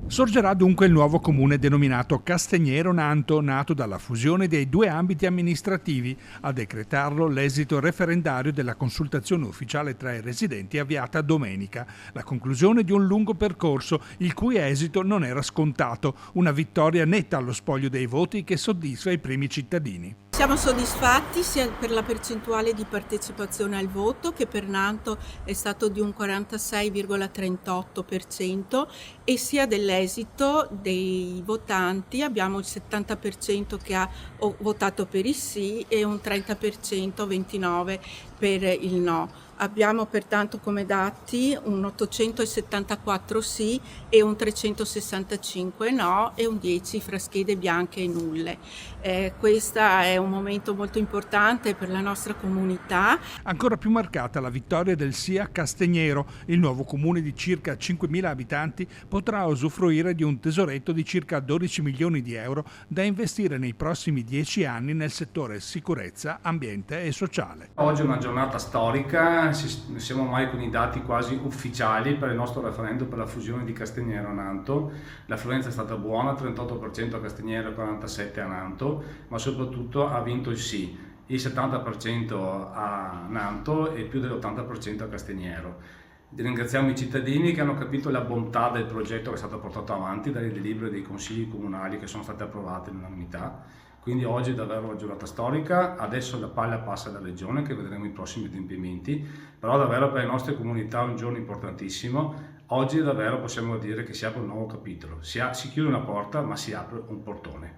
Sorgerà dunque il nuovo comune denominato Castignero Nanto, nato dalla fusione dei due ambiti amministrativi. A decretarlo l'esito referendario della consultazione ufficiale tra i residenti avviata domenica, la conclusione di un lungo percorso il cui esito non era scontato, una vittoria netta allo spoglio dei voti che soddisfa i primi cittadini. Siamo soddisfatti sia per la percentuale di partecipazione al voto, che per Nanto è stato di un 46,38%, e sia dell'esito dei votanti. Abbiamo il 70% che ha votato per il sì e un 30%, 29%, per il no. Abbiamo pertanto come dati un 874 sì e un 365 no e un 10 fra schede bianche e nulle. Questo è un momento molto importante per la nostra comunità. Ancora più marcata la vittoria del sì a Castignero. Il nuovo comune di circa 5.000 abitanti potrà usufruire di un tesoretto di circa 12 milioni di euro da investire nei prossimi 10 anni nel settore sicurezza, ambiente e sociale. Oggi è una giornata storica, siamo ormai con i dati quasi ufficiali per il nostro referendum per la fusione di Castignero a Nanto. L'affluenza è stata buona, 38% a Castignero e 47% a Nanto, ma soprattutto ha vinto il sì, il 70% a Nanto e più dell'80% a Castignero. Ringraziamo i cittadini che hanno capito la bontà del progetto che è stato portato avanti dalle delibere dei consigli comunali che sono state approvate all'unanimità. Quindi oggi è davvero una giornata storica, adesso la palla passa alla Regione che vedremo i prossimi adempimenti, però davvero per le nostre comunità è un giorno importantissimo. Oggi davvero possiamo dire che si apre un nuovo capitolo, si chiude una porta ma si apre un portone.